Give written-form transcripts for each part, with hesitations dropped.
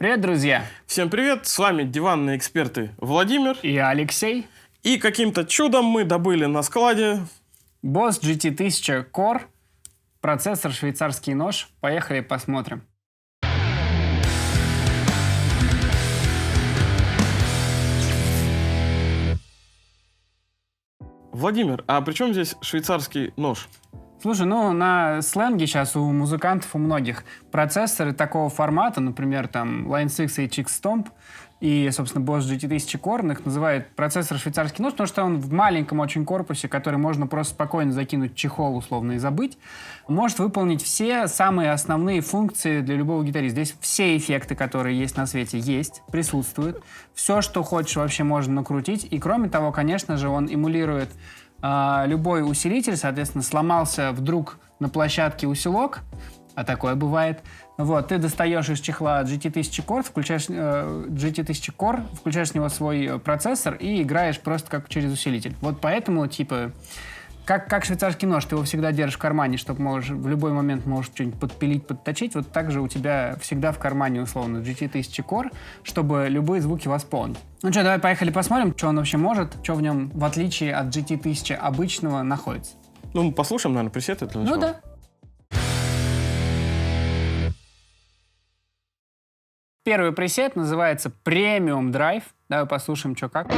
Привет, друзья! Всем привет, с вами диванные эксперты Владимир и Алексей. И каким-то чудом мы добыли на складе Boss GT1000 Core, процессор швейцарский нож. Поехали посмотрим. Владимир, а при чем здесь швейцарский нож? Слушай, на сленге сейчас у музыкантов, у многих процессоры такого формата, например, там Line 6 HX Stomp и, собственно, Boss GT1000 Core, их называют процессор швейцарский нож, потому что он в маленьком очень корпусе, который можно просто спокойно закинуть в чехол, условно, и забыть, может выполнить все самые основные функции для любого гитариста. Здесь все эффекты, которые есть на свете, присутствуют. Все, что хочешь, вообще можно накрутить. И, кроме того, конечно же, он эмулирует любой усилитель. Соответственно, сломался вдруг на площадке усилок, а такое бывает. Вот, ты достаешь из чехла GT1000 Core, включаешь в него свой процессор и играешь просто как через усилитель. Вот поэтому, как швейцарский нож, ты его всегда держишь в кармане, чтобы в любой момент можешь что-нибудь подпилить, подточить. Вот так же у тебя всегда в кармане, условно, GT1000 Core, чтобы любые звуки восполнить. Ну что, давай поехали посмотрим, что он вообще может, что в нем, в отличие от GT1000 обычного, находится. Ну, мы послушаем, наверное, пресеты для начала. Ну да. Первый пресет называется Premium Drive. Давай послушаем, что как.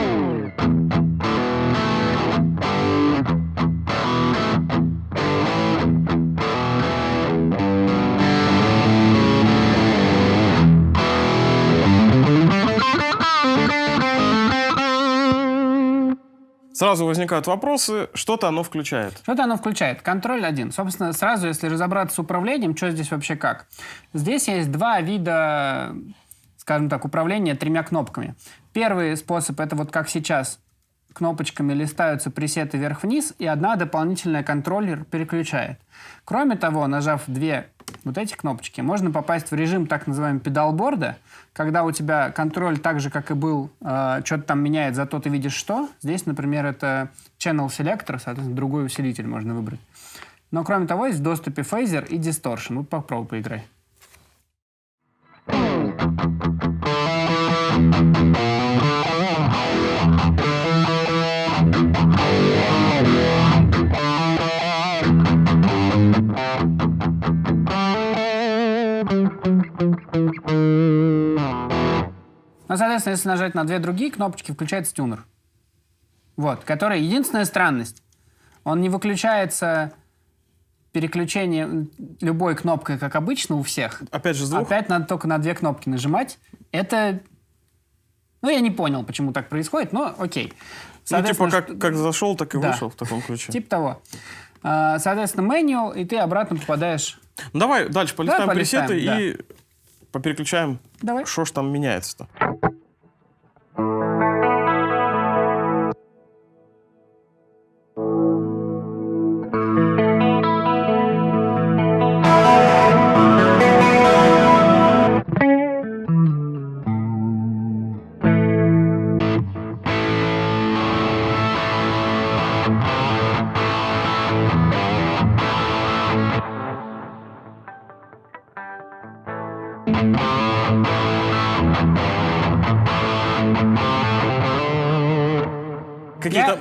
Сразу возникают вопросы, что-то оно включает. Что-то оно включает. Контроль один. Собственно, сразу, если разобраться с управлением, что здесь вообще как? Здесь есть два вида, скажем так, управления тремя кнопками. Первый способ — это вот как сейчас. Кнопочками листаются пресеты вверх-вниз, и одна дополнительная контроллер переключает. Кроме того, нажав две вот эти кнопочки, можно попасть в режим так называемого педалборда, когда у тебя контроль так же, как и был, что-то там меняет, зато ты видишь что. Здесь, например, это Channel Selector, соответственно, другой усилитель можно выбрать. Но, кроме того, есть в доступе фейзер и дисторшн. Вот попробуй поиграй. Ну, соответственно, если нажать на две другие кнопочки, включается тюнер. Вот, который... Единственная странность. Он не выключается переключение любой кнопкой, как обычно у всех. Опять же звук? Опять надо только на две кнопки нажимать. Это... я не понял, почему так происходит, но окей. Как зашел, так и вышел в таком ключе. Типа того. Соответственно, меню, и ты обратно попадаешь... Ну, давай дальше полистаем пресеты и да. попереключаем, что ж там меняется-то.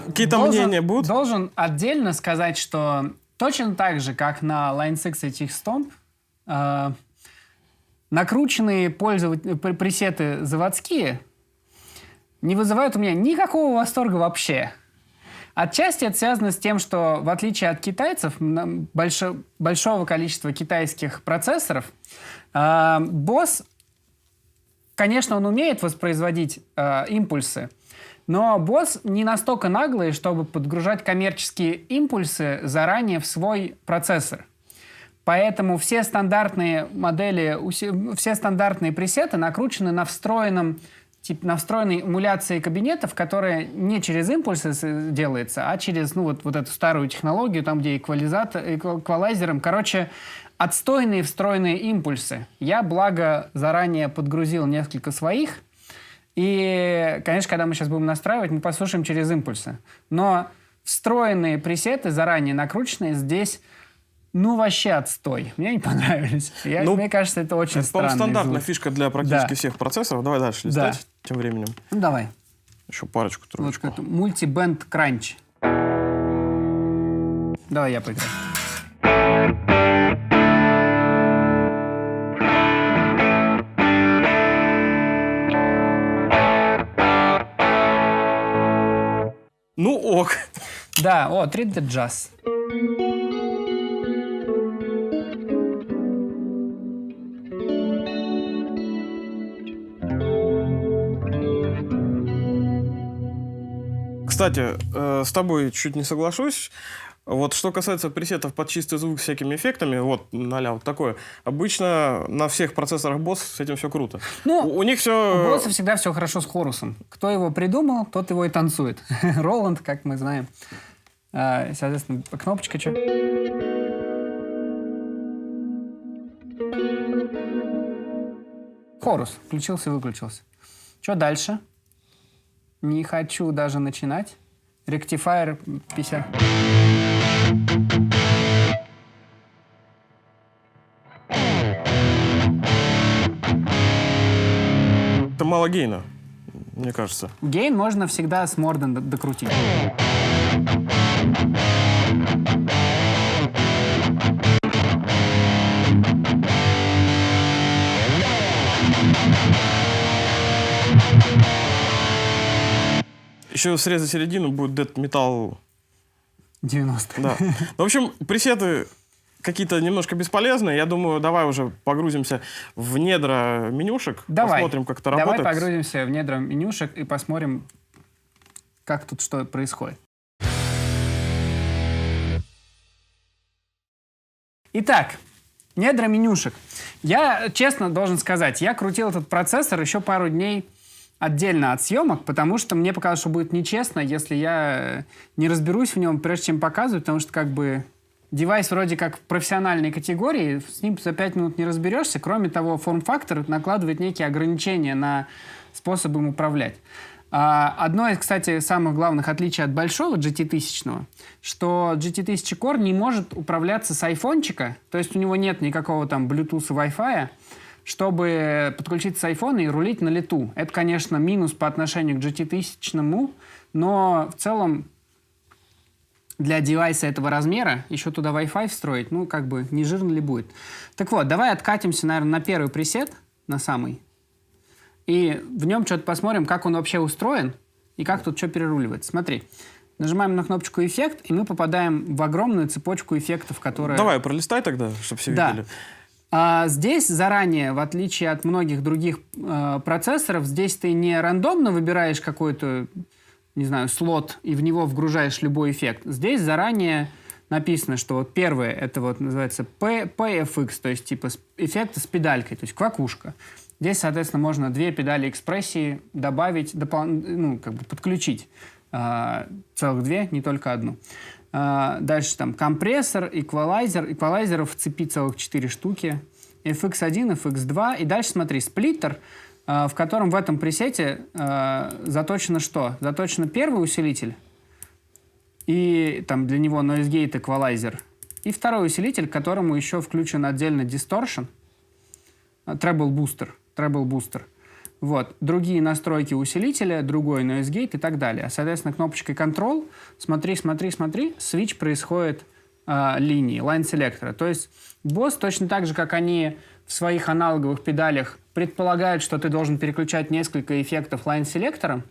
Какие-то мнения будут? Должен отдельно сказать, что точно так же, как на Line 6 HX Stomp, накрученные пресеты заводские не вызывают у меня никакого восторга вообще. Отчасти это связано с тем, что в отличие от китайцев, большого количества китайских процессоров, Boss, конечно, он умеет воспроизводить импульсы, но Boss не настолько наглый, чтобы подгружать коммерческие импульсы заранее в свой процессор. Поэтому все стандартные модели, все стандартные пресеты накручены на встроенной эмуляции кабинетов, которая не через импульсы делается, а через вот эту старую технологию, там, где эквалайзером. Короче, отстойные встроенные импульсы. Я, благо, заранее подгрузил несколько своих. И, конечно, когда мы сейчас будем настраивать, мы послушаем через импульсы. Но встроенные пресеты, заранее накрученные, здесь Ну, вообще отстой. Мне не понравились. Мне кажется, это очень Это, по-моему, странный стандартная звук. фишка для практически всех процессоров. Давай дальше листать тем временем. Ну, давай. Еще парочку, Вот трубочку. это мультибенд кранч. Давай я поиграю. Ну ок. Да, 3D Jazz. Кстати, с тобой чуть не соглашусь. Вот что касается пресетов под чистый звук с всякими эффектами, вот а-ля вот такое, обычно на всех процессорах BOSS с этим все круто. Ну, у них У все... босса всегда все хорошо с хорусом. Кто его придумал, тот его и танцует. Роланд, как мы знаем. Соответственно, кнопочка что? Хорус. Включился и выключился. Что дальше? Не хочу даже начинать. Ректифайер 50. Это мало гейна, мне кажется. Гейн можно всегда с Морден докрутить. Еще срезать середину будет Dead Metal. 90. Да. Ну, в общем, пресеты какие-то немножко бесполезные. Я думаю, давай уже погрузимся в недра менюшек. Давай. Посмотрим, как это Давай работает. погрузимся в недра менюшек и посмотрим, как тут что происходит. Итак, недра менюшек. Я честно должен сказать, я крутил этот процессор еще пару дней отдельно от съемок, потому что мне показалось, что будет нечестно, если я не разберусь в нем, прежде чем показывать, потому что как бы девайс вроде как в профессиональной категории, с ним за 5 минут не разберешься. Кроме того, форм-фактор накладывает некие ограничения на способ им управлять. Одно из, кстати, самых главных отличий от большого GT1000, что GT1000 Core не может управляться с айфончика, то есть у него нет никакого там Bluetooth и Wi-Fi, чтобы подключиться с айфона и рулить на лету. Это, конечно, минус по отношению к GT1000, но в целом для девайса этого размера еще туда Wi-Fi встроить, ну, как бы, не жирно ли будет. Так вот, давай откатимся, наверное, на первый пресет, на самый, и в нем что-то посмотрим, как он вообще устроен и как тут что переруливается. Смотри, нажимаем на кнопочку «Эффект», и мы попадаем в огромную цепочку эффектов, которые... Давай, пролистай тогда, чтобы все видели. Здесь заранее, в отличие от многих других процессоров, здесь ты не рандомно выбираешь какой-то, не знаю, слот и в него вгружаешь любой эффект. Здесь заранее написано, что вот первое, это вот называется PFX, то есть типа эффекты с педалькой, то есть квакушка. Здесь, соответственно, можно 2 педали экспрессии добавить, ну, как бы подключить. Целых 2, не только одну. Дальше там компрессор, эквалайзер. Эквалайзеров в цепи целых 4 штуки. FX1, FX2. И дальше смотри, сплиттер, в котором в этом пресете заточено что? Заточено первый усилитель. И там для него noise gate эквалайзер. И второй усилитель, к которому еще включен отдельно distortion. Treble booster. Вот. Другие настройки усилителя, другой noise gate и так далее. Соответственно, кнопочкой Control, смотри, свич происходит линии, line селектора. То есть BOSS точно так же, как они в своих аналоговых педалях предполагают, что ты должен переключать несколько эффектов line селектором,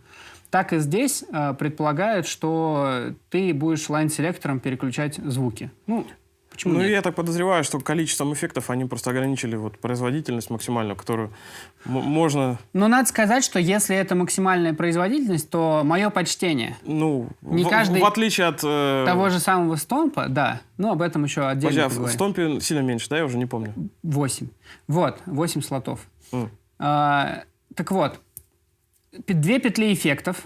так и здесь предполагают, что ты будешь line селектором переключать звуки. Ну, почему нет? Я так подозреваю, что количеством эффектов они просто ограничили вот производительность максимальную, которую можно... Но надо сказать, что если это максимальная производительность, то мое почтение. Ну, Не каждый в отличие от... того же самого Стомпа, да. Ну, об этом еще отдельно в поговорим. Стомпе сильно меньше, да? Я уже не помню. 8. Вот, 8 слотов. Так вот, 2 петли эффектов,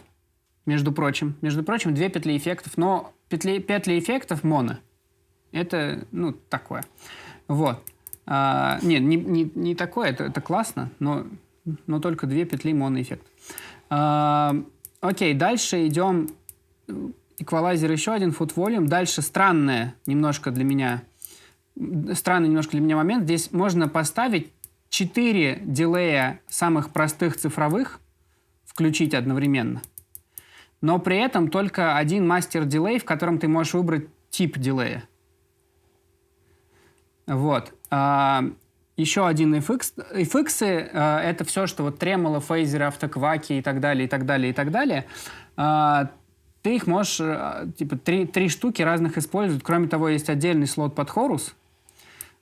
между прочим. 2 петли эффектов, но петли эффектов моно. Это, ну, такое. Вот. Нет, не такое, это классно, но только 2 петли моноэффект. Окей, дальше идем. Эквалайзер еще один, foot volume. Дальше странная немножко для меня странный немножко для меня момент. Здесь можно поставить 4 дилея самых простых цифровых, включить одновременно. Но при этом только один мастер-дилей, в котором ты можешь выбрать тип дилея. Вот. Еще один FX. FX это все, что вот тремоло, фейзеры, автокваки и так далее, и так далее, и так далее. Ты их можешь, типа, 3 штуки разных использовать. Кроме того, есть отдельный слот под хорус,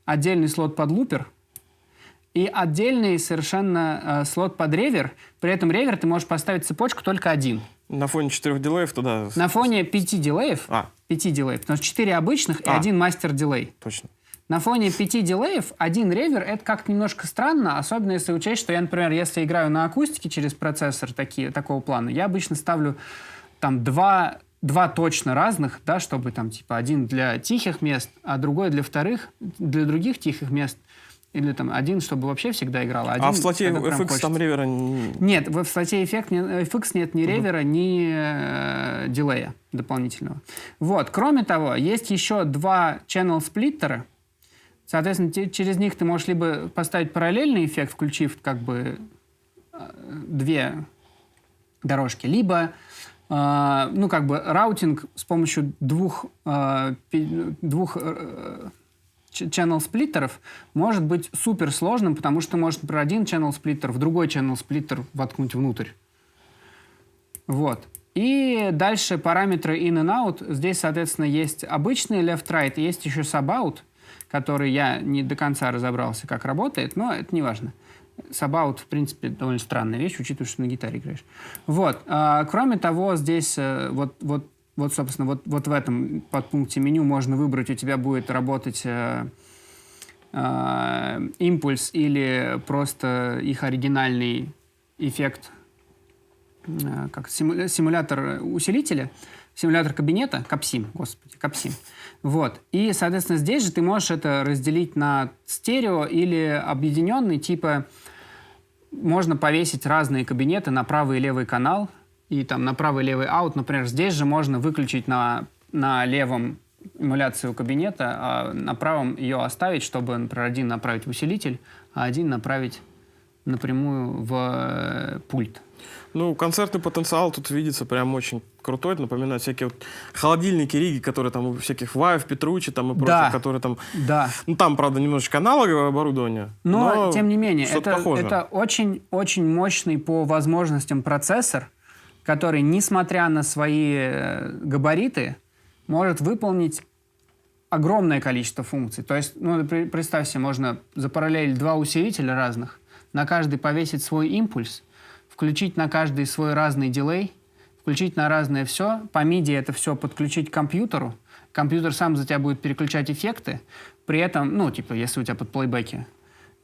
отдельный слот под лупер и отдельный совершенно слот под ревер. При этом ревер ты можешь поставить цепочку только один. На фоне 4 дилеев туда... На фоне 5 дилеев. 5 дилеев. Потому что 4 обычных и один мастер-дилей. Точно. На фоне 5 дилеев один ревер — это как-то немножко странно, особенно если учесть, что я, например, если играю на акустике через процессор такого плана, я обычно ставлю там два точно разных, да, чтобы там типа один для тихих мест, а другой для других тихих мест. Или там один, чтобы вообще всегда играл. А в слоте FX там ревера... Нет, в слоте FX нет ни ревера, ни дилея дополнительного. Вот. Кроме того, есть еще 2 channel сплиттера. Соответственно, через них ты можешь либо поставить параллельный эффект, включив как бы 2 дорожки, либо как бы раутинг с помощью 2 channel сплиттеров может быть супер сложным, потому что может, например, один channel сплиттер в другой channel сплиттер воткнуть внутрь. Вот. И дальше параметры in and out. Здесь, соответственно, есть обычный left-right, есть еще sub-out, который я не до конца разобрался, как работает, но это не важно. Sub-out, в принципе, довольно странная вещь, учитывая, что на гитаре играешь. Вот. Кроме того, здесь собственно, в этом подпункте меню можно выбрать, у тебя будет работать импульс или просто их оригинальный эффект, как симулятор усилителя, симулятор кабинета, капсим. Вот. И, соответственно, здесь же ты можешь это разделить на стерео или объединенный, типа можно повесить разные кабинеты на правый и левый канал, и там на правый и левый аут, например, здесь же можно выключить на левом эмуляцию кабинета, а на правом ее оставить, чтобы, например, один направить в усилитель, а один направить напрямую в пульт. Ну, концертный потенциал тут видится прям очень крутой. Напоминает всякие вот холодильники Риги, которые там у всяких Ваев, Петруччи там и прочих, которые там... Да. Ну, там, правда, немножечко аналоговое оборудование. Но тем не менее, это очень мощный по возможностям процессор, который, несмотря на свои габариты, может выполнить огромное количество функций. То есть, представь себе, можно запараллелить 2 усилителя разных, на каждый повесить свой импульс, включить на каждый свой разный дилей, включить на разное все, по MIDI это все подключить к компьютеру, компьютер сам за тебя будет переключать эффекты, при этом, если у тебя под плейбеки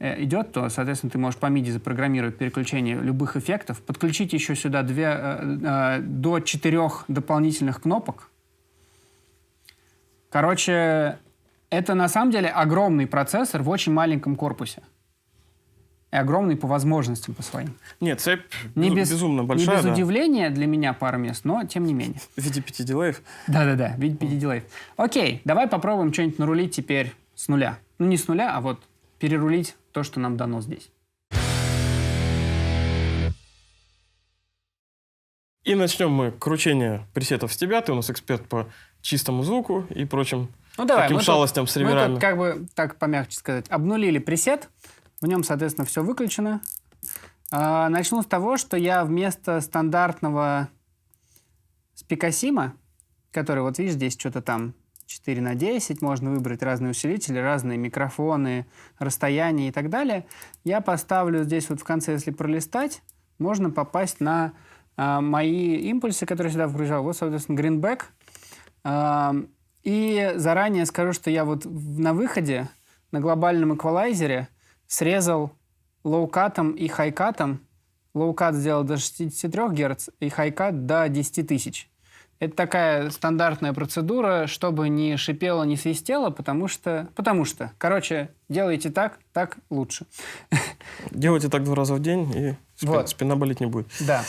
идет, то, соответственно, ты можешь по MIDI запрограммировать переключение любых эффектов, подключить еще сюда до 4 дополнительных кнопок. Короче, это на самом деле огромный процессор в очень маленьком корпусе. И огромный по возможностям по своим. Нет, цепь безумно большая. Не без удивления для меня пара мест, но тем не менее. В виде 5 дилеев. Да-да-да, в виде 5 дилеев. Окей, давай попробуем что-нибудь нарулить теперь с нуля. Ну, не с нуля, а вот перерулить то, что нам дано здесь. И начнем мы кручение пресетов с тебя. Ты у нас эксперт по чистому звуку и прочим таким шалостям с реверами. Мы тут, как бы, так помягче сказать, обнулили пресет. В нем, соответственно, все выключено. Начну с того, что я вместо стандартного спикасима, который, вот видишь, здесь что-то там 4/10, можно выбрать разные усилители, разные микрофоны, расстояния и так далее. Я поставлю здесь вот в конце, если пролистать, можно попасть на мои импульсы, которые я сюда вгружал. Вот, соответственно, Greenback. И заранее скажу, что я вот на выходе на глобальном эквалайзере срезал лоукатом и хайкатом. Лоукат сделал до 63 Гц и хайкат до 10 тысяч. Это такая стандартная процедура, чтобы не шипело, не свистело, потому что... Короче, делайте так лучше. Делайте так 2 раза в день, и спина болеть не будет. Да.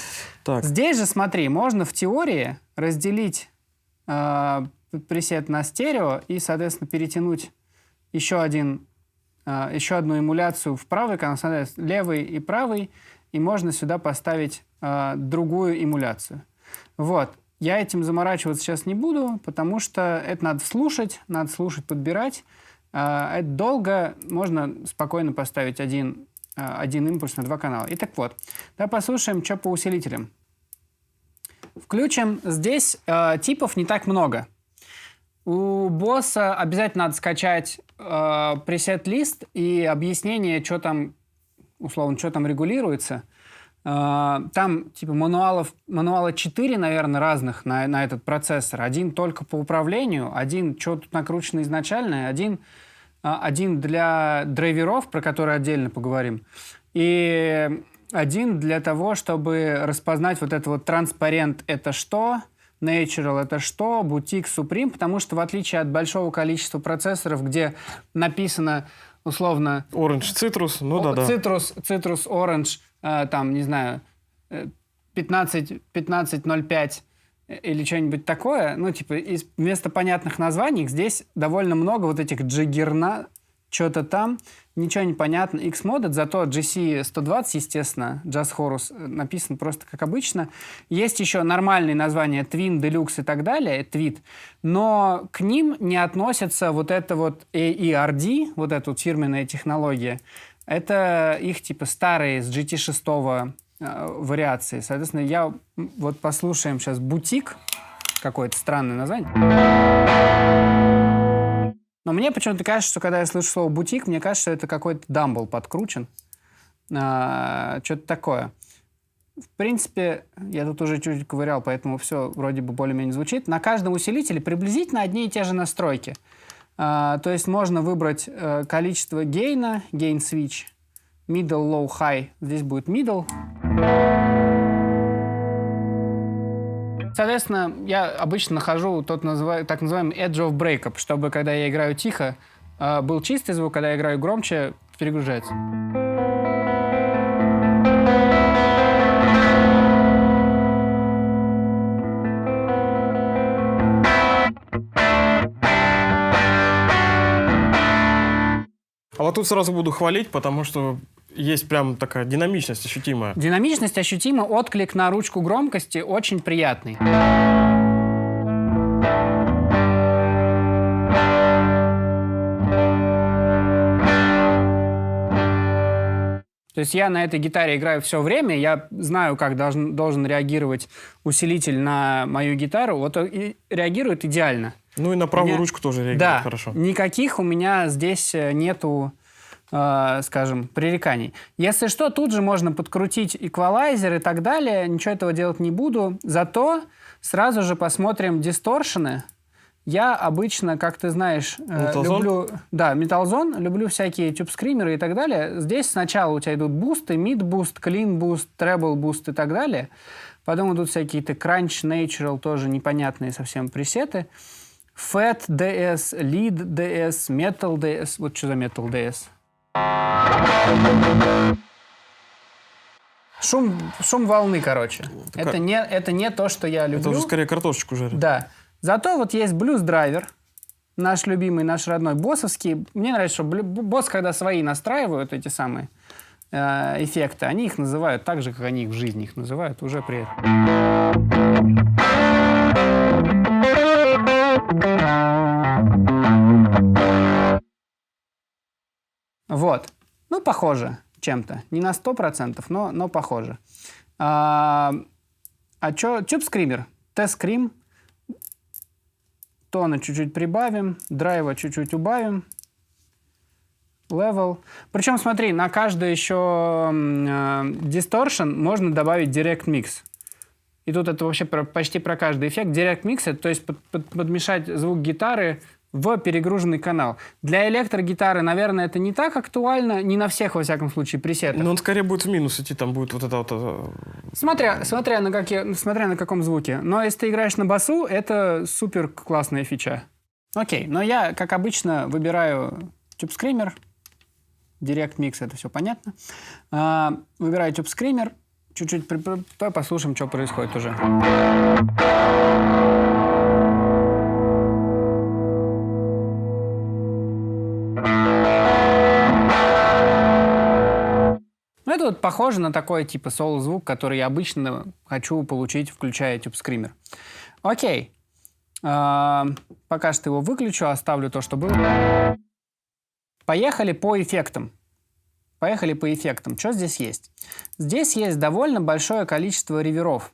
Так. Здесь же, смотри, можно в теории разделить пресет на стерео и, соответственно, перетянуть еще одну эмуляцию в правый канал, левый и правый, и можно сюда поставить другую эмуляцию. Вот. Я этим заморачиваться сейчас не буду, потому что это надо слушать, подбирать. Это долго, можно спокойно поставить один импульс на 2 канала. Итак, вот. Давай послушаем, что по усилителям. Включим. Здесь типов не так много. У босса обязательно надо скачать пресет-лист и объяснение, что там, условно, что там регулируется. Там типа мануала 4, наверное, разных на этот процессор. Один только по управлению, один, что тут накручено изначально, один для драйверов, про которые отдельно поговорим, и один для того, чтобы распознать вот это вот транспарент — это что, Natural — это что, Boutique, Supreme, потому что в отличие от большого количества процессоров, где написано условно... Orange Citrus, ну да-да. Citrus Orange, там, не знаю, 15.05 или что-нибудь такое, ну, типа, вместо понятных названий здесь довольно много вот этих джиггерна, что-то там, ничего не понятно. Xmoded, зато GC120, естественно, Jazz Horus написан просто как обычно. Есть еще нормальные названия Twin, Deluxe и так далее, Tweet, но к ним не относятся вот это вот AERD, вот эта вот фирменная технология. Это их типа старые с GT6 вариации. Соответственно, вот послушаем сейчас Boutique, какое-то странное название. Но мне почему-то кажется, что когда я слышу слово «бутик», мне кажется, что это какой-то дамбл подкручен. Что-то такое. В принципе, я тут уже чуть-чуть ковырял, поэтому все вроде бы более-менее звучит. На каждом усилителе приблизительно одни и те же настройки. То есть можно выбрать количество гейна, gain switch, middle, low, high. Здесь будет middle. Соответственно, я обычно нахожу так называемый edge of breakup, чтобы, когда я играю тихо, был чистый звук, когда я играю громче, перегружается. А вот тут сразу буду хвалить, потому что есть прям такая динамичность ощутимая. Динамичность ощутима, отклик на ручку громкости очень приятный. То есть я на этой гитаре играю все время, я знаю, как должен реагировать усилитель на мою гитару, вот и реагирует идеально. Ну и на правую ручку тоже реагирует хорошо. Никаких у меня здесь нету, скажем, пререканий. Если что, тут же можно подкрутить эквалайзер и так далее. Ничего этого делать не буду. Зато сразу же посмотрим дисторшены. Я обычно, как ты знаешь, люблю... Да, Metal Zone, люблю всякие тюб-скримеры и так далее. Здесь сначала у тебя идут бусты, mid-буст, clean-буст, treble-буст и так далее. Потом идут всякие-то crunch, natural, тоже непонятные совсем пресеты. Fat DS, Lead DS, Metal DS. Вот что за Metal DS? Шум волны, короче. Это не то, что я люблю. Это уже скорее картошечку жарят. Да. Зато вот есть блюз-драйвер, наш любимый, наш родной, боссовский. Мне нравится, что босс, когда свои настраивают, эти самые эффекты, они их называют так же, как они их в жизни их называют, уже при этом. Вот. Ну, похоже чем-то. Не на 100%, но похоже. Что? Тюб-скример. T-скрим. Тона чуть-чуть прибавим. Драйва чуть-чуть убавим. Level. Причем, смотри, на каждый еще distortion можно добавить Direct Mix. И тут это вообще почти про каждый эффект. Direct Mix — это то есть подмешать звук гитары в перегруженный канал. Для электрогитары, наверное, это не так актуально, не на всех, во всяком случае, пресетах. Но он скорее будет в минус идти, там будет вот это вот... Смотря на каком звуке. Но если ты играешь на басу, это супер классная фича. Окей, но я, как обычно, выбираю тюб-скример. Direct Mix — это все понятно. Выбираю тюб-скример. Чуть-чуть послушаем, что происходит уже. это вот похоже на такой типа соло-звук, который я обычно хочу получить, включая YouTube Screamer. Окей. Пока что его выключу, оставлю то, что было. Поехали по эффектам. Что здесь есть? Здесь есть довольно большое количество реверов.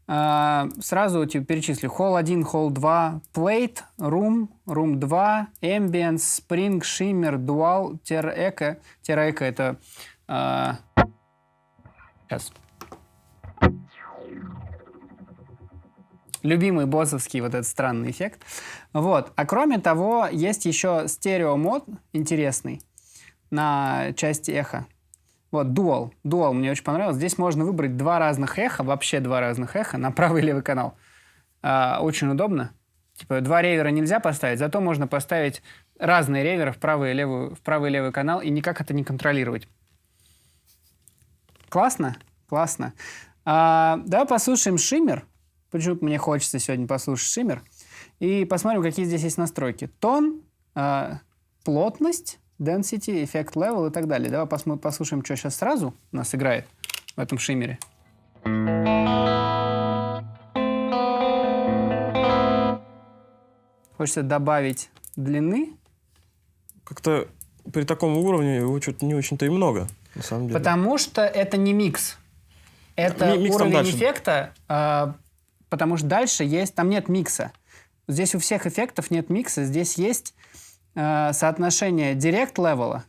Сразу типа перечислю. Hall 1, Hall 2, Plate, Room, Room 2, Ambience, Spring, Shimmer, Dual, Terra-Echo. Terra-Echo это... Сейчас. Любимый боссовский вот этот странный эффект. Вот. А кроме того, есть еще стереомод интересный на части эхо. Вот, Dual. Dual мне очень понравилось. Здесь можно выбрать два разных эха, вообще два разных эха на правый и левый канал. Очень удобно. Типа, два ревера нельзя поставить, зато можно поставить разные реверы в правый и левый канал и никак это не контролировать. Классно? Классно. Давай послушаем Shimmer. Почему-то мне хочется сегодня послушать Shimmer. И посмотрим, какие здесь есть настройки. Тон, плотность, density, эффект level и так далее. Давай послушаем, что сейчас сразу у нас играет в этом Shimmer. Хочется добавить длины. Как-то при таком уровне его что-то не очень-то и много, на самом деле. Потому что это не микс. Это Микс уровень дальше. эффекта, потому что дальше есть... Там нет микса. Здесь у всех эффектов нет микса. Здесь есть соотношение direct level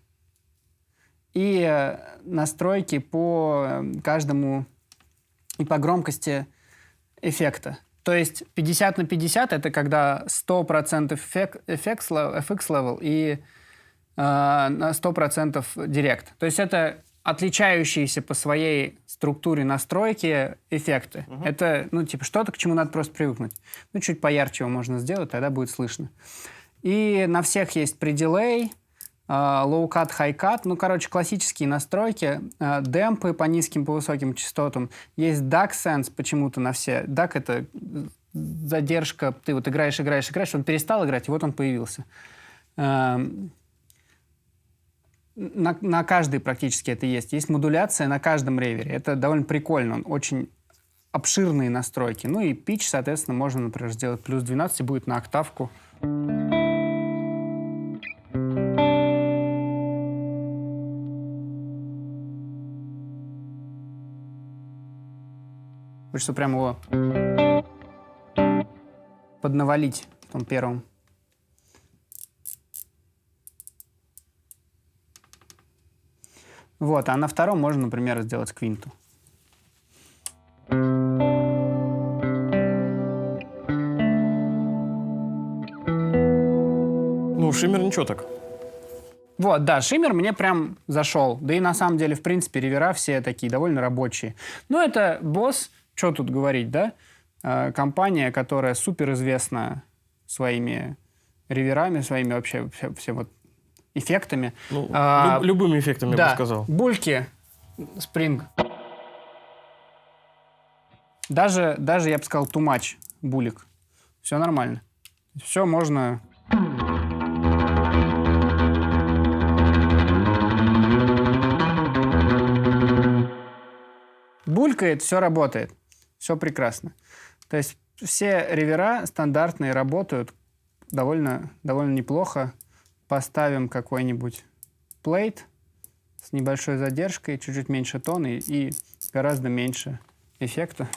и настройки по каждому и по громкости эффекта. То есть 50 на 50 это когда 100% FX level и на 100% direct. То есть это отличающиеся по своей структуре настройки эффекты. Это, ну, типа, что-то, к чему надо просто привыкнуть. Ну, чуть поярче его можно сделать, тогда будет слышно. И на всех есть предилей, low-cut, high-cut. Ну, короче, классические настройки. Демпы по низким, по высоким частотам. Есть DUC sense почему-то на все. DUC — это задержка. Ты вот играешь, он перестал играть, и вот он появился. На каждой практически это есть. Есть модуляция на каждом ревере. Это довольно прикольно. Очень обширные настройки. Ну и pitch, соответственно, можно, например, сделать плюс 12, и будет на октавку. Хочется прям его поднавалить в том первом. Вот, а на втором можно, например, сделать квинту. Ну, Shimmer ничего так. Вот, да, Shimmer мне прям зашел. Да и на самом деле, в принципе, ревера все такие довольно рабочие. Ну, это Boss, что тут говорить, да? Компания, которая суперизвестна своими реверами, своими вообще всем вот эффектами. Ну, любыми эффектами, я бы сказал. Бульки, Spring. Даже я бы сказал, too much булик. Все нормально. Все можно... Булькает, все работает. Все прекрасно. То есть все ревера стандартные работают довольно неплохо. Поставим какой-нибудь плейт с небольшой задержкой, чуть-чуть меньше тона и гораздо меньше эффекта.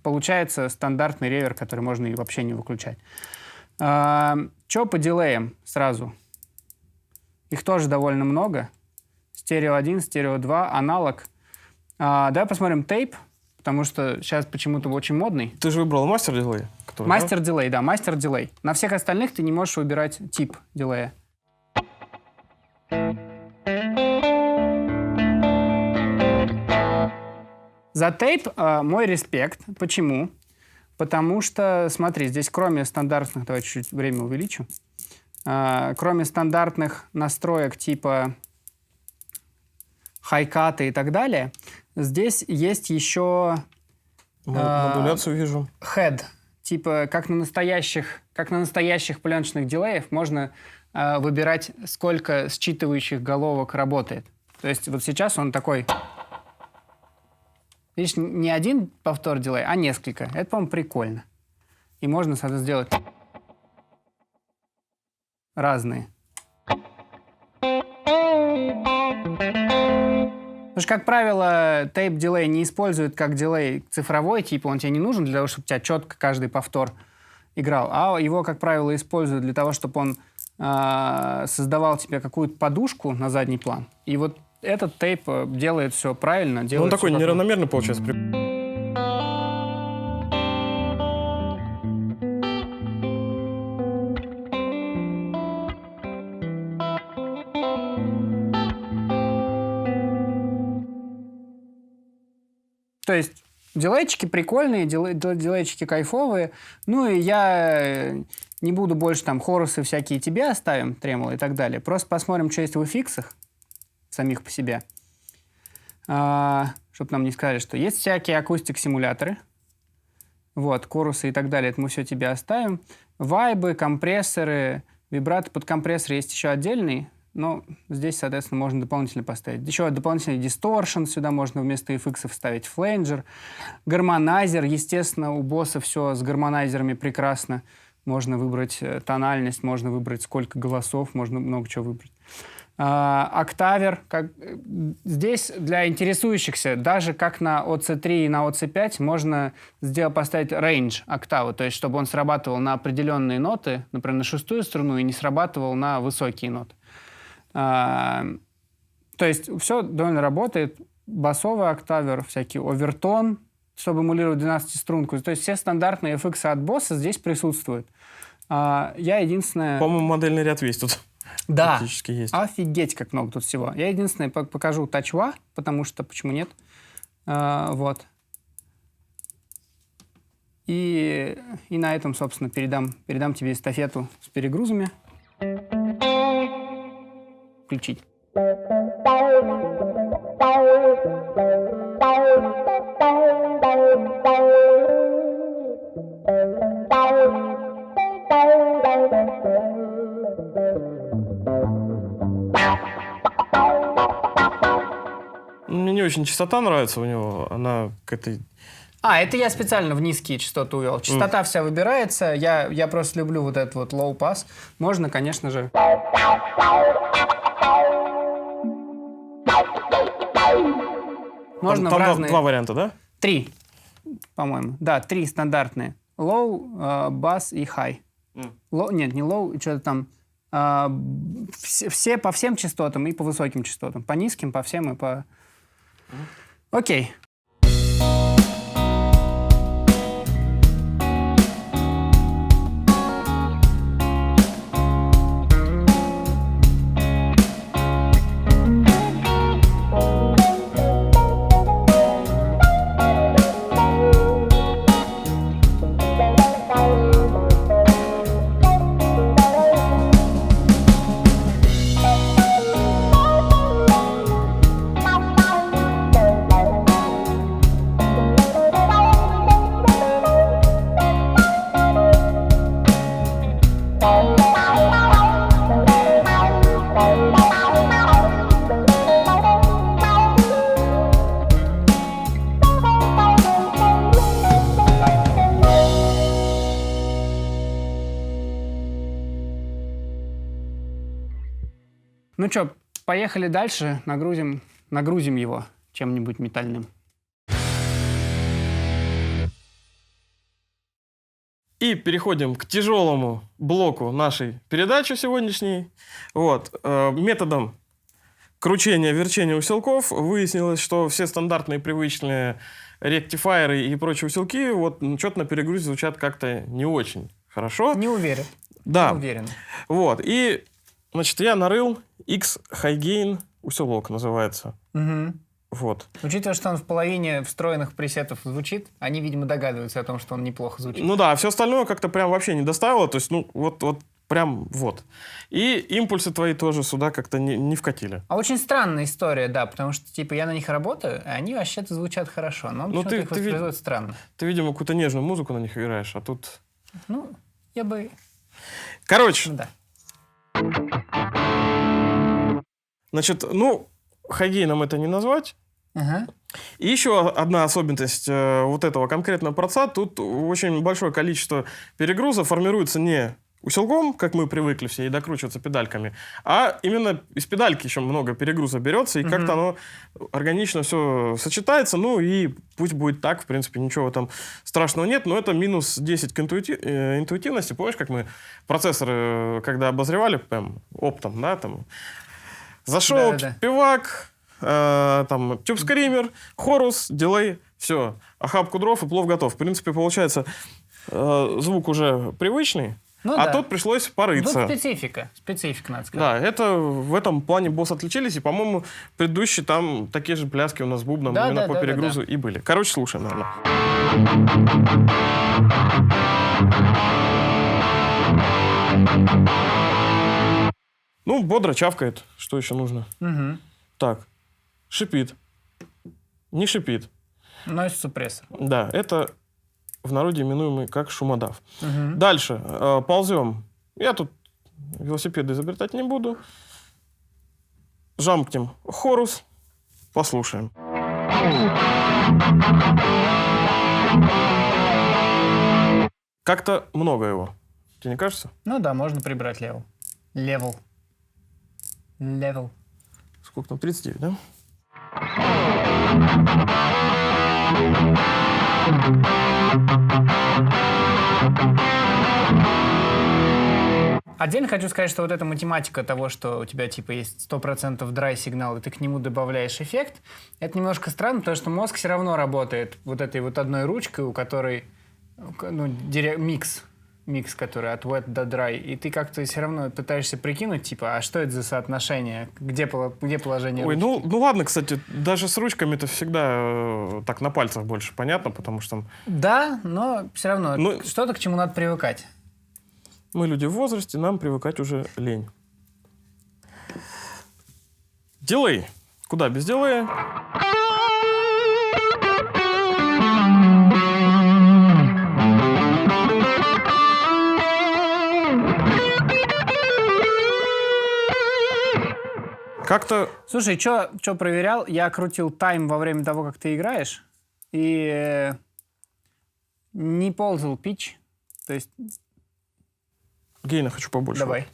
Получается стандартный ревер, который можно и вообще не выключать. Что по дилеям сразу? Их тоже довольно много. Стерео 1, стерео 2, аналог. Давай посмотрим тейп, потому что сейчас почему-то очень модный. Ты же выбрал мастер дилей? Мастер дилей, да, мастер дилей. На всех остальных ты не можешь выбирать тип дилея. За тейп мой респект. Почему? Потому что, смотри, здесь кроме стандартных... Давай чуть-чуть время увеличу. Кроме стандартных настроек типа хай-ката и так далее, здесь есть еще... Модуляцию вижу. Head. Типа, как на настоящих пленочных дилеях можно выбирать, сколько считывающих головок работает. То есть вот сейчас он такой... Видишь, не один повтор дилей, а несколько. Это, по-моему, прикольно. И можно, соответственно, сделать разные. Потому что, как правило, тейп-дилей не используют как дилей цифровой, типа он тебе не нужен для того, чтобы у тебя четко каждый повтор играл, а его, как правило, используют для того, чтобы он создавал тебе какую-то подушку на задний план. И вот этот тейп делает все правильно. Он такой неравномерный получается. То есть дилейчики прикольные, дилейчики кайфовые. Ну и я не буду больше там хорусы всякие тебе оставим, тремоло и так далее. Просто посмотрим, что есть в эффиксах самих по себе. Чтобы нам не сказали, что есть всякие акустик-симуляторы. Вот, корусы и так далее, это мы все тебе оставим. Вайбы, компрессоры, вибраты под компрессор есть еще отдельный. Но здесь, соответственно, можно дополнительно поставить. Еще дополнительный дисторшн сюда можно вместо FX вставить фленджер. Гармонайзер. Естественно, у босса все с гармонайзерами прекрасно. Можно выбрать тональность, можно выбрать сколько голосов, можно много чего выбрать. Октавер. Здесь для интересующихся, даже как на OC3 и на OC5, можно поставить range октавы, то есть чтобы он срабатывал на определенные ноты, например, на шестую струну, и не срабатывал на высокие ноты. То есть все довольно работает. Басовый октавер, всякий овертон, чтобы эмулировать 12-струнку. То есть все стандартные FX от босса здесь присутствуют. Я единственное... По-моему, модельный ряд весь тут. Да, практически есть. Офигеть, как много тут всего. Я единственное покажу тачва, потому что почему нет. Вот. И на этом, собственно, передам тебе эстафету с перегрузами. Включить. Мне не очень частота нравится у него. Она какая-то... Это я специально в низкие частоты увел. Частота вся выбирается. Я просто люблю вот этот вот low pass. Можно, конечно же... Можно там в разные... два варианта, да? 3, по-моему. Да, 3 стандартные. Low, bass и high. Нет, не low, что-то там... Все по всем частотам и по высоким частотам. По низким, по всем и по... Окей. Ну что, поехали дальше, нагрузим его чем-нибудь метальным. И переходим к тяжелому блоку нашей передачи сегодняшней. Вот. Методом кручения, верчения усилков выяснилось, что все стандартные привычные ректифайеры и прочие усилки вот что-то на перегрузе звучат как-то не очень хорошо. Не уверен. Да. Не уверен. Вот. И, значит, я нарыл X High Gain усилок, называется. Угу. Вот. Учитывая, что он в половине встроенных пресетов звучит, они, видимо, догадываются о том, что он неплохо звучит. Ну да, все остальное как-то прям вообще не доставило. То есть, ну, вот прям вот. И импульсы твои тоже сюда как-то не вкатили. А очень странная история, да, потому что, типа, я на них работаю, и они вообще-то звучат хорошо, но почему-то их воспроизводят странно. Ты, видимо, какую-то нежную музыку на них играешь, а тут... Ну, я бы... Короче. Ну, да. Значит, ну, хайгейном это не назвать. Ага. И еще одна особенность вот этого конкретного процесса. Тут очень большое количество перегруза формируется не усилком, как мы привыкли все, и докручиваться педальками, а именно из педальки еще много перегруза берется, и как-то оно органично все сочетается. Ну и пусть будет так, в принципе, ничего там страшного нет, но это минус 10 к интуитивности. Помнишь, как мы процессоры, когда обозревали прям оптом, да, там зашел пивак, там тюб-скример, хорус, дилей, все, охапку дров и плов готов. В принципе, получается, звук уже привычный, тут пришлось порыться. Тут специфика, надо сказать. Да, это в этом плане босс отличились, и, по-моему, предыдущие там такие же пляски у нас с бубном именно по перегрузу и были. Короче, слушаем, наверное. Ну, бодро чавкает, что еще нужно. Угу. Так, шипит. Не шипит. Носит супрессор. Да, это в народе именуемый как шумодав. Угу. Дальше ползем. Я тут велосипеды изобретать не буду. Жамкнем хорус. Послушаем. Как-то много его. Тебе не кажется? Ну да, можно прибрать левел. Сколько там? 39, да? Отдельно хочу сказать, что вот эта математика того, что у тебя типа есть 100% драй-сигнал, и ты к нему добавляешь эффект, это немножко странно, потому что мозг все равно работает вот этой вот одной ручкой, у которой микс, который от wet до dry, и ты как-то все равно пытаешься прикинуть, типа, а что это за соотношение, где положение Ой, ручки? ну ладно, кстати, даже с ручками это всегда так на пальцах больше понятно, потому что... Да, но все равно что-то, к чему надо привыкать. Мы люди в возрасте, нам привыкать уже лень. Дилей. Куда без дилея? Как-то... Слушай, что проверял? Я крутил тайм во время того, как ты играешь, и не ползал питч. То есть... Гейна хочу побольше. Давай.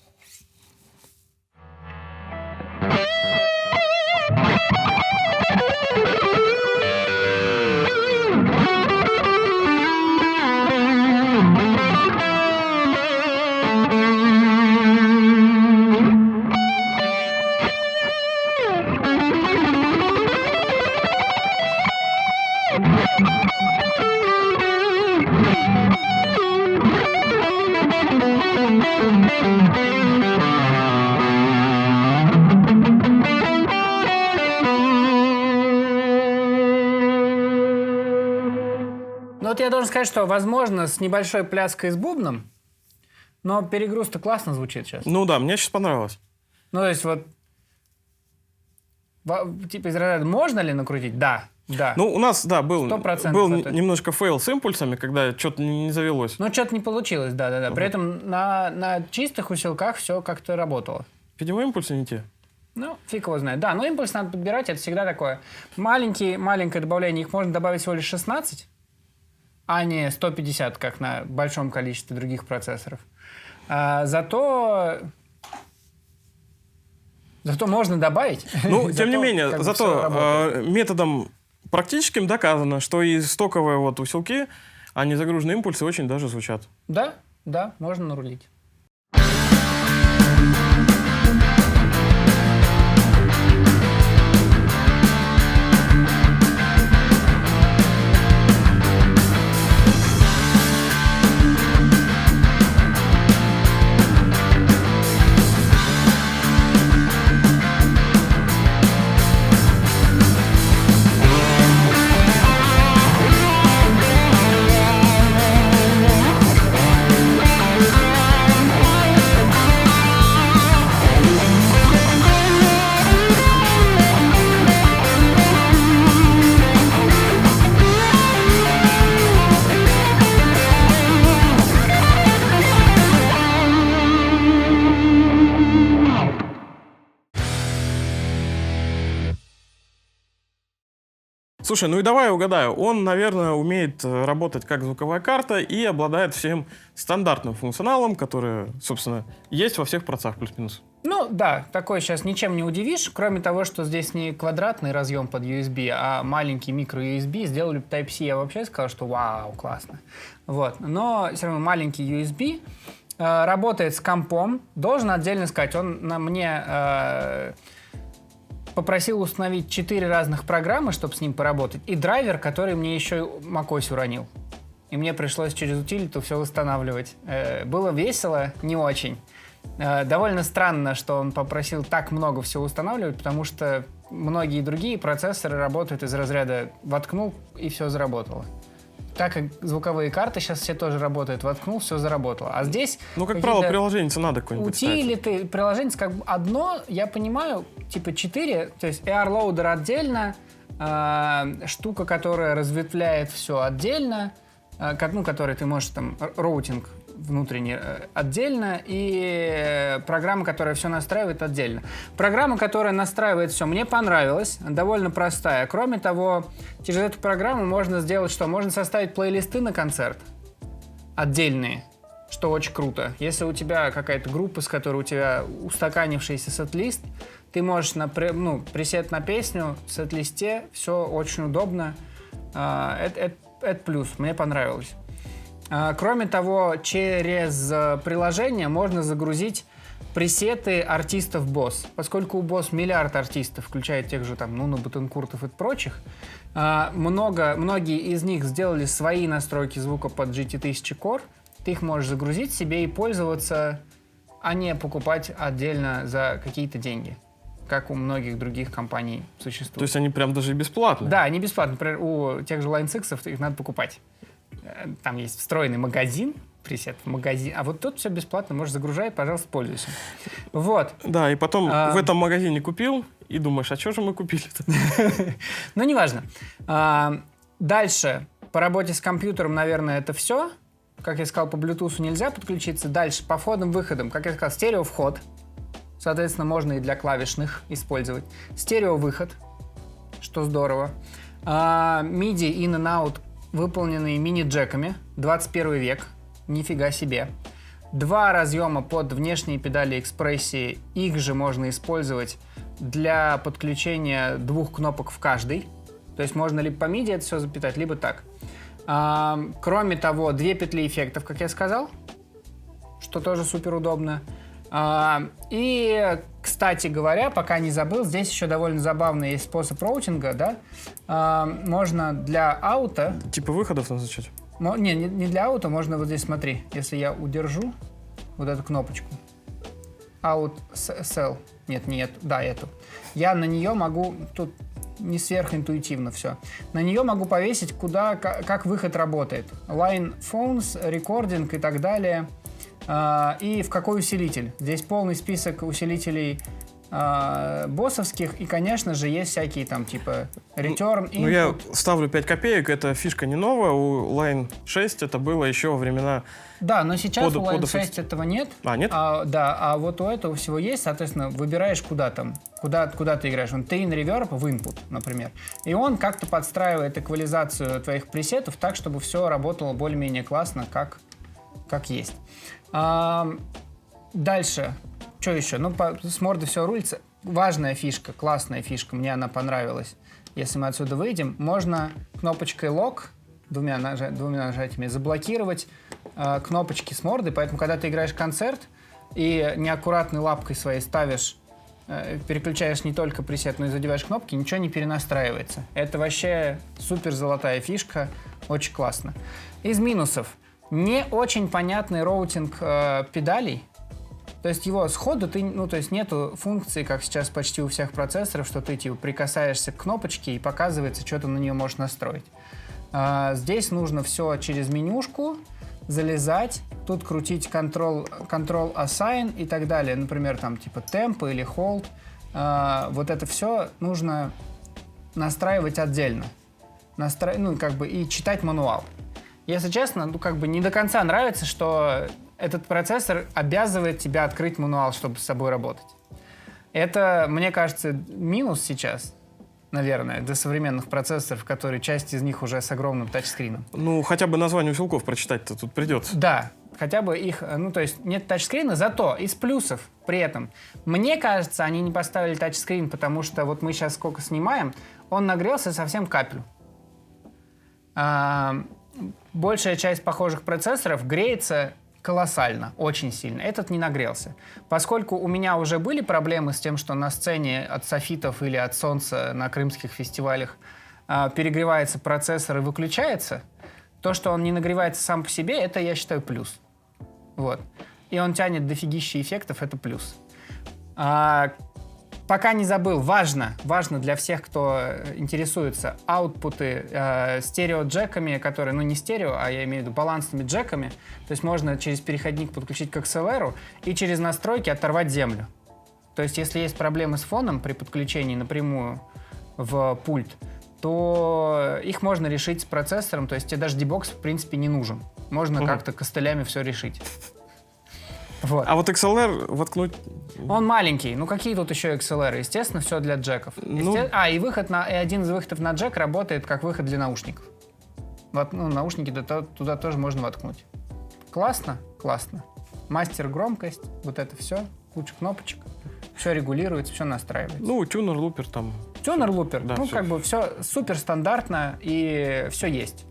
Вот я должен сказать, что, возможно, с небольшой пляской с бубном, но перегруз-то классно звучит сейчас. Ну да, мне сейчас понравилось. Ну, то есть вот, типа из разряда, можно ли накрутить? Да. Ну, у нас, да, был это. немножко фейл с импульсами, когда что-то не завелось. Ну, что-то не получилось, да. При этом на чистых усилках все как-то работало. Видимо, импульсы не те. Ну, фиг его знает. Да, но импульс надо подбирать, это всегда такое. Маленькое добавление, их можно добавить всего лишь 16, а не 150, как на большом количестве других процессоров. Зато можно добавить. Ну, тем не менее, зато методом практическим доказано, что и стоковые усилки, а не загруженные импульсы очень даже звучат. Да, можно нарулить. Слушай, ну и давай я угадаю. Он, наверное, умеет работать как звуковая карта и обладает всем стандартным функционалом, который, собственно, есть во всех процессах плюс-минус. Ну да, такой сейчас ничем не удивишь, кроме того, что здесь не квадратный разъем под USB, а маленький микро-USB. Сделали бы Type-C, я вообще сказал, что вау, классно. Вот. Но все равно маленький USB, работает с компом. Должен отдельно сказать, он на мне попросил установить 4 разных программы, чтобы с ним поработать, и драйвер, который мне еще macOS уронил. И мне пришлось через утилиту все восстанавливать. Было весело, не очень. Довольно странно, что он попросил так много всего устанавливать, потому что многие другие процессоры работают из разряда «воткнул» и все заработало. Так как звуковые карты сейчас все тоже работают, воткнул, все заработало. А здесь... Ну, как правило, приложение надо какое-нибудь утилиты, приложение как бы одно, я понимаю, типа 4, то есть AirLoader отдельно, штука, которая разветвляет все отдельно, которой ты можешь там роутинг внутренний отдельно, и программа, которая все настраивает, отдельно. Программа, которая настраивает все, мне понравилась, довольно простая. Кроме того, через эту программу можно сделать что? Можно составить плейлисты на концерт отдельные, что очень круто. Если у тебя какая-то группа, с которой у тебя устаканившийся сет-лист, ты можешь пресет на песню в сет-листе, все очень удобно. Это плюс, мне понравилось. Кроме того, через приложение можно загрузить пресеты артистов Boss. Поскольку у Boss миллиард артистов, включая тех же там Нуно, Бетанкуртов и прочих, многие из них сделали свои настройки звука под GT1000 Core. Ты их можешь загрузить себе и пользоваться, а не покупать отдельно за какие-то деньги, как у многих других компаний существует. То есть они прям даже бесплатные? Да, они бесплатные. Например, у тех же Line 6 их надо покупать. Там есть встроенный магазин, пресет в магазин, а вот тут все бесплатно, можешь загружать, пожалуйста, пользуйся. Вот. Да, и потом в этом магазине купил, и думаешь, а что же мы купили-то? Ну, неважно. Дальше, по работе с компьютером, наверное, это все. Как я сказал, по Bluetooth нельзя подключиться. Дальше, по входам-выходам, как я сказал, стерео-вход. Соответственно, можно и для клавишных использовать. Стерео-выход, что здорово. MIDI in and out, выполненные мини-джеками. 21 век. Нифига себе. 2 разъема под внешние педали экспрессии. Их же можно использовать для подключения 2 кнопок в каждый. То есть можно либо по MIDI это все запитать, либо так. Кроме того, 2 петли эффектов, как я сказал, что тоже супер удобно. И, кстати говоря, пока не забыл, здесь еще довольно забавный есть способ роутинга, да? Можно для аута... Типа выходов назначать? Не для аута, можно вот здесь, смотри, если я удержу вот эту кнопочку, out cell, эту, я на нее могу, тут не сверхинтуитивно все, на нее могу повесить, как выход работает, line phones, recording и так далее, и в какой усилитель. Здесь полный список усилителей боссовских, и, конечно же, есть всякие там типа return, input. Ну, я ставлю 5 копеек, эта фишка не новая, у Line 6 это было еще во времена... Да, но сейчас у Line 6 этого нет. Нет? А вот у этого всего есть, соответственно, выбираешь, куда ты играешь. Он Thin Reverb в input, например. И он как-то подстраивает эквализацию твоих пресетов так, чтобы все работало более-менее классно, как есть. Дальше. Что еще? С морды все рулится. Важная фишка, классная фишка, мне она понравилась. Если мы отсюда выйдем, можно кнопочкой Lock, двумя нажатиями, заблокировать кнопочки с морды. Поэтому, когда ты играешь концерт и неаккуратной лапкой своей переключаешь не только пресет, но и задеваешь кнопки, ничего не перенастраивается. Это вообще супер золотая фишка, очень классно. Из минусов. Не очень понятный роутинг педалей. То есть его сходу нету функции, как сейчас почти у всех процессоров, что ты прикасаешься к кнопочке и показывается, что ты на нее можешь настроить. Здесь нужно все через менюшку залезать, тут крутить Ctrl Assign и так далее. Например, там типа Tempo или Hold. Вот это все нужно настраивать отдельно. И читать мануал. Если честно, не до конца нравится, что этот процессор обязывает тебя открыть мануал, чтобы с собой работать. Это, мне кажется, минус сейчас. наверное, для современных процессоров, которые часть из них уже с огромным тачскрином. Ну, хотя бы название усилков прочитать-то тут придется. Да, хотя бы их, ну, то есть нет тачскрина, зато из плюсов при этом. Мне кажется, они не поставили тачскрин, потому что вот мы сейчас сколько снимаем, он нагрелся совсем капель. Большая часть похожих процессоров греется колоссально, очень сильно. Этот не нагрелся. Поскольку у меня уже были проблемы с тем, что на сцене от софитов или от солнца на крымских фестивалях перегревается процессор и выключается, то, что он не нагревается сам по себе, это, я считаю, плюс. Вот. И он тянет дофигища эффектов, это плюс. Пока не забыл, важно для всех, кто интересуется, аутпуты стерео-джеками, которые, ну не стерео, а я имею в виду балансными джеками. То есть можно через переходник подключить к XLR и через настройки оторвать землю. То есть если есть проблемы с фоном при подключении напрямую в пульт, то их можно решить с процессором. То есть тебе даже дебокс в принципе не нужен. Можно как-то костылями все решить. Вот. А вот XLR воткнуть... Он маленький. Ну какие тут еще XLR? Естественно, все для джеков. Ну... и один из выходов на джек работает как выход для наушников. Вот, ну, наушники туда тоже можно воткнуть. Классно? Классно. Мастер громкость, вот это все, куча кнопочек. Все регулируется, все настраивается. Ну, тюнер, лупер там. Тюнер, лупер. Да, ну, все. как бы все супер стандартно и все есть.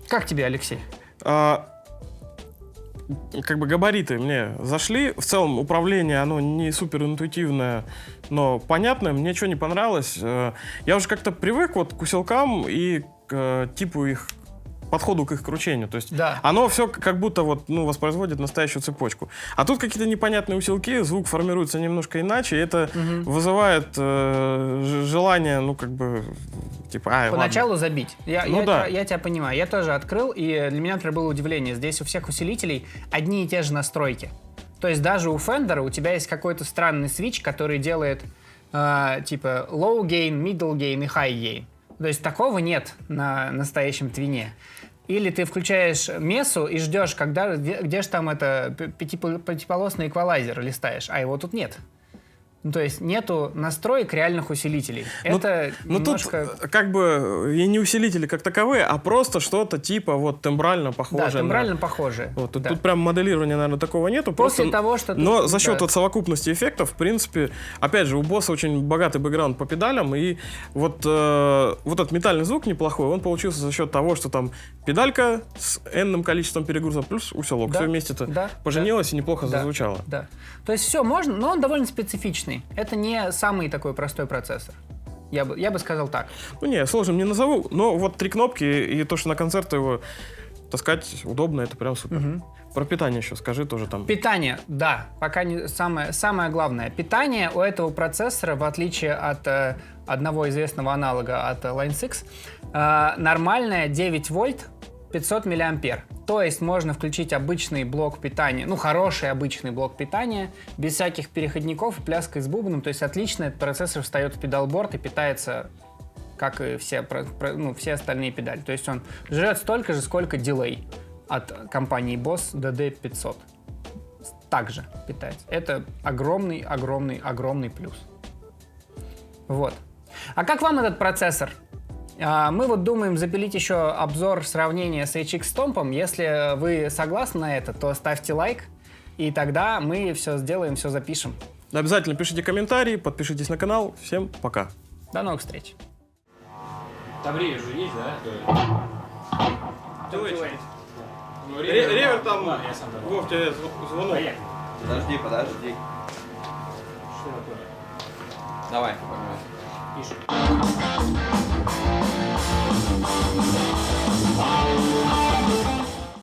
Как тебе, Алексей? Как бы габариты мне зашли. В целом управление, оно не супер интуитивное, но понятное. Мне что не понравилось. Я уже как-то привык вот к усилкам и к типу их подходу к их кручению. То есть Да. оно все как будто вот, ну, воспроизводит настоящую цепочку. А тут какие-то непонятные усилки, звук формируется немножко иначе, и это вызывает желание, ну, как бы, типа, Поначалу ладно. забить. Я тебя понимаю. Я тоже открыл, и для меня, например, было удивление. Здесь у всех усилителей одни и те же настройки. То есть даже у Fender у тебя есть какой-то странный свитч, который делает типа low gain, middle gain и high gain. То есть такого нет на настоящем твине. Или ты включаешь мессу и ждешь, где же там это пятиполосный эквалайзер листаешь, а его тут нет. Ну, то есть нету настроек реальных усилителей. Это немножко... тут как бы и не усилители как таковые, а просто что-то типа вот тембрально похожее. Да, тембрально похожее. Вот, да. Тут прям моделирования, наверное, такого нету. После того, что... Но за счет вот совокупности эффектов, в принципе, опять же, у босса очень богатый бэкграунд по педалям, и вот этот метальный звук неплохой, он получился за счет того, что там педалька с энным количеством перегруза плюс усилок. Да, Все вместе-то да, поженилось и неплохо зазвучало. Да. То есть все можно, но он довольно специфичный. Это не самый такой простой процессор. Я бы сказал так. Ну не, сложным не назову, но вот 3 кнопки и то, что на концерты его таскать удобно, это прям супер. Про питание еще скажи тоже там. Питание, да, пока не самое главное. Питание у этого процессора, в отличие от одного известного аналога от Line 6, нормальное 9 вольт 500 миллиампер. То есть можно включить обычный блок питания, ну хороший обычный блок питания, без всяких переходников и пляской с бубном. То есть отлично этот процессор встает в педалборд и питается, как и все остальные педали. То есть он жрет столько же, сколько дилей от компании Boss DD500. Также питается. Это огромный плюс. Вот. А как вам этот процессор? Мы вот думаем запилить еще обзор сравнения с HX Stomp. Если вы согласны на это, то ставьте лайк, и тогда мы все сделаем, все запишем. Обязательно пишите комментарии, подпишитесь на канал. Всем пока. До новых встреч. Там ревер же есть, да? Ревер там, Ладно, я сам добавлю. Вов, тебе звонок. Поехали. Подожди. Что такое? Давай. Пишем.